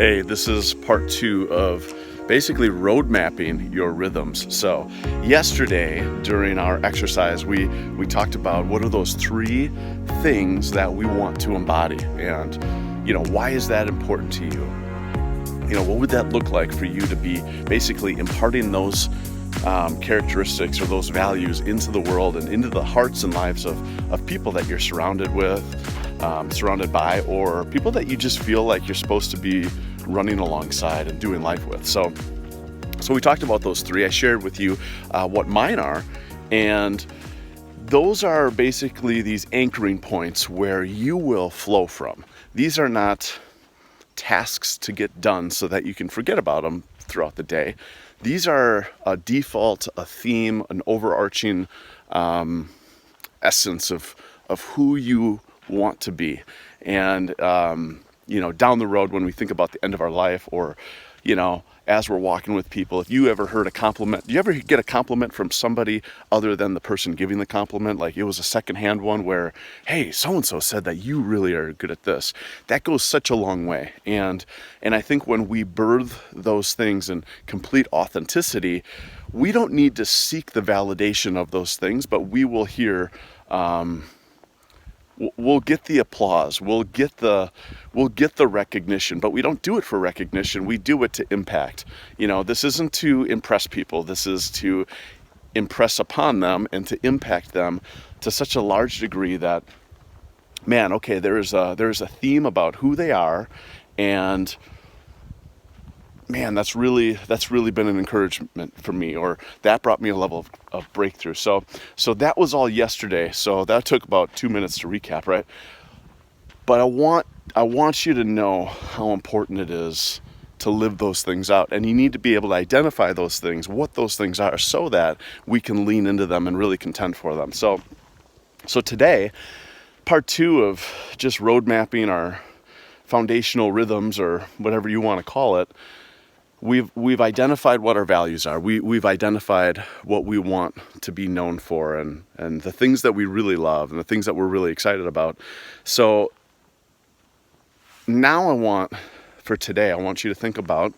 Hey, this is part 2 of basically road mapping your rhythms. So yesterday during our exercise, we talked about what are those 3 things that we want to embody, and why is that important to you? What would that look like for you to be basically imparting those characteristics or those values into the world and into the hearts and lives of people that you're surrounded with, surrounded by, or people that you just feel like you're supposed to be running alongside and doing life with. So we talked about those 3. I shared with you what mine are, and those are basically these anchoring points where you will flow from. These are not tasks to get done so that you can forget about them throughout the day. These are a default, a theme, an overarching essence of who you want to be. And down the road, when we think about the end of our life, or as we're walking with people, if you ever heard a compliment, do you ever get a compliment from somebody other than the person giving the compliment? Like it was a secondhand one where, hey, so-and-so said that you really are good at this. That goes such a long way. And I think when we birth those things in complete authenticity, we don't need to seek the validation of those things, but we will hear, we'll get the applause, we'll get the recognition, but we don't do it for recognition. We do it to impact. This isn't to impress people. This is to impress upon them and to impact them to such a large degree that, man, okay, there's a theme about who they are, and man, that's really been an encouragement for me, or that brought me a level of breakthrough. So that was all yesterday. So that took about 2 minutes to recap, right? But I want you to know how important it is to live those things out, and you need to be able to identify those things, what those things are, so that we can lean into them and really contend for them. So today, part 2 of just road mapping our foundational rhythms, or whatever you want to call it. We've identified what our values are. We've identified what we want to be known for, and the things that we really love and the things that we're really excited about. So now I want you to think about,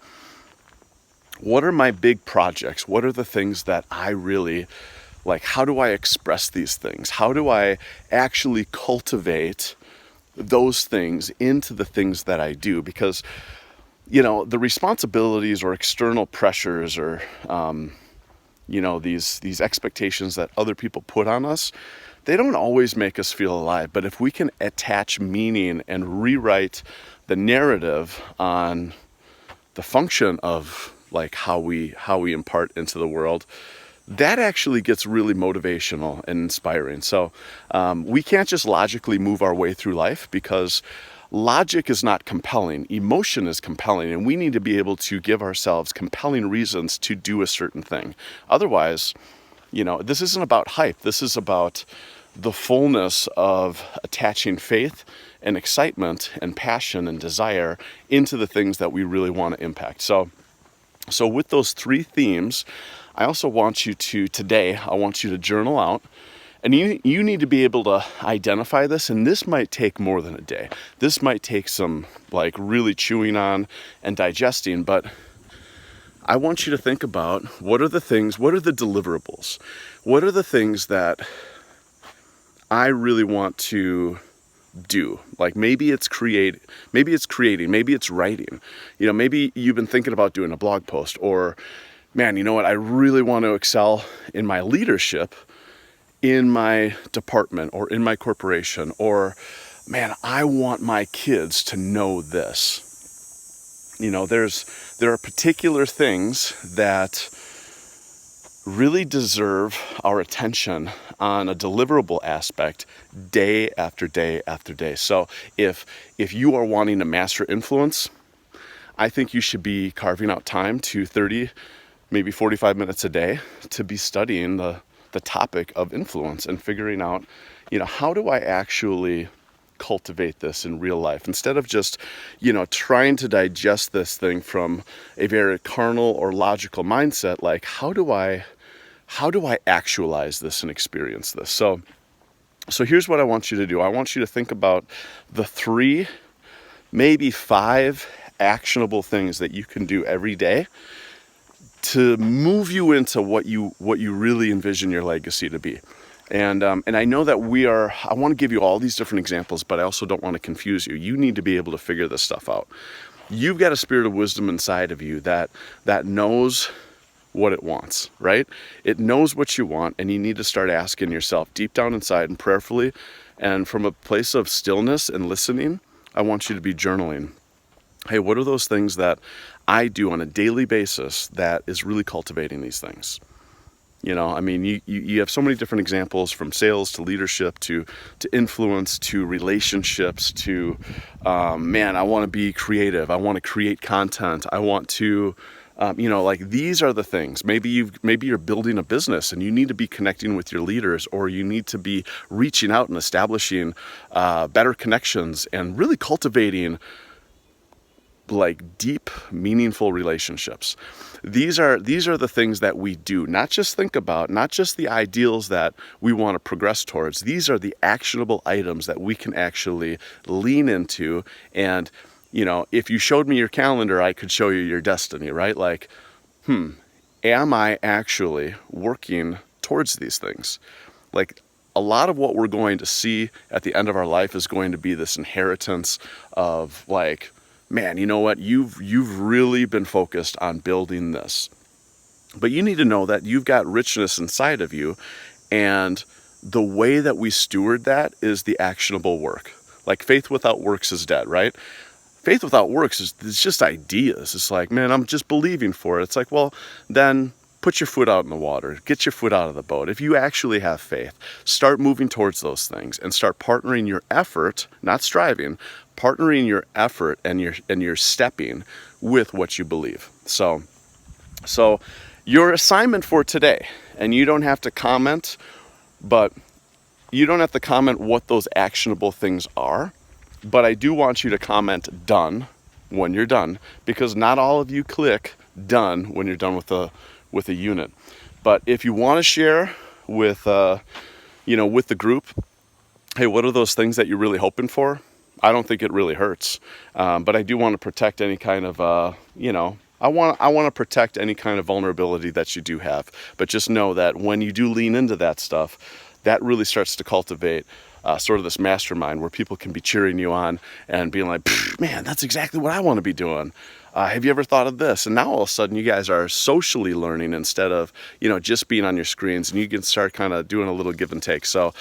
what are my big projects? What are the things that I really like? How do I express these things? How do I actually cultivate those things into the things that I do? Because the responsibilities or external pressures, or these expectations that other people put on us, they don't always make us feel alive. But if we can attach meaning and rewrite the narrative on the function of like how we impart into the world, that actually gets really motivational and inspiring. So we can't just logically move our way through life, because logic is not compelling. Emotion is compelling, and we need to be able to give ourselves compelling reasons to do a certain thing. Otherwise, this isn't about hype. This is about the fullness of attaching faith and excitement and passion and desire into the things that we really want to impact. So with those 3 themes, I also want you to, today, I want you to journal out. And you need to be able to identify this, and this might take more than a day. This might take some like really chewing on and digesting, but I want you to think about, what are the deliverables? What are the things that I really want to do? Like maybe it's creating, maybe it's writing. Maybe you've been thinking about doing a blog post, or man, I really want to excel in my leadership in my department or in my corporation, or man, I want my kids to know this. There are particular things that really deserve our attention on a deliverable aspect day after day after day. So if you are wanting to master influence, I think you should be carving out time to 30, maybe 45 minutes a day to be studying the topic of influence and figuring out, how do I actually cultivate this in real life, instead of just, trying to digest this thing from a very carnal or logical mindset. Like, how do I actualize this and experience this? So here's what I want you to do. I want you to think about the 3 maybe 5 actionable things that you can do every day to move you into what you really envision your legacy to be. And I know that I want to give you all these different examples, but I also don't want to confuse you. You need to be able to figure this stuff out. You've got a spirit of wisdom inside of you that knows what it wants, right? It knows what you want, and you need to start asking yourself deep down inside and prayerfully, and from a place of stillness and listening, I want you to be journaling. Hey, what are those things that I do on a daily basis that is really cultivating these things? You know, I mean, you have so many different examples, from sales to leadership to influence to relationships to, I want to be creative. I want to create content. I want to, like, these are the things. Maybe you're building a business and you need to be connecting with your leaders, or you need to be reaching out and establishing better connections and really cultivating like deep, meaningful relationships. These are the things that we do, not just think about, not just the ideals that we want to progress towards. These are the actionable items that we can actually lean into. And, if you showed me your calendar, I could show you your destiny, right? Like, am I actually working towards these things? Like, a lot of what we're going to see at the end of our life is going to be this inheritance of, like, man, you know what? You've really been focused on building this. But you need to know that you've got richness inside of you, and the way that we steward that is the actionable work. Like, faith without works is dead, right? Faith without works it's just ideas. It's like, man, I'm just believing for it. It's like, well, then put your foot out in the water. Get your foot out of the boat. If you actually have faith, start moving towards those things and start partnering your effort, not striving, partnering your effort and your stepping with what you believe. So your assignment for today, and you don't have to comment, but you don't have to comment what those actionable things are, but I do want you to comment done when you're done, because not all of you click done when you're done with a unit. But if you want to share with with the group, hey, what are those things that you're really hoping for? I don't think it really hurts, but I do want to protect any kind of I want to protect any kind of vulnerability that you do have. But just know that when you do lean into that stuff, that really starts to cultivate sort of this mastermind where people can be cheering you on and being like, man, that's exactly what I want to be doing. Have you ever thought of this? And now all of a sudden you guys are socially learning instead of, just being on your screens, and you can start kind of doing a little give and take. So,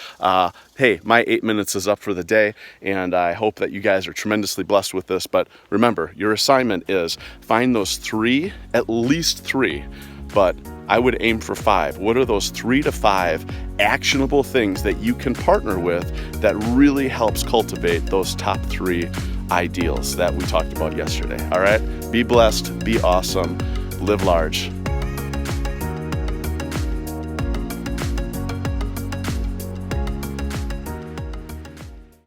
hey, my 8 minutes is up for the day, and I hope that you guys are tremendously blessed with this. But remember, your assignment is find those at least three, but I would aim for 5. What are those 3 to 5 actionable things that you can partner with that really helps cultivate those top 3 ideals that we talked about yesterday? All right? Be blessed, be awesome, live large.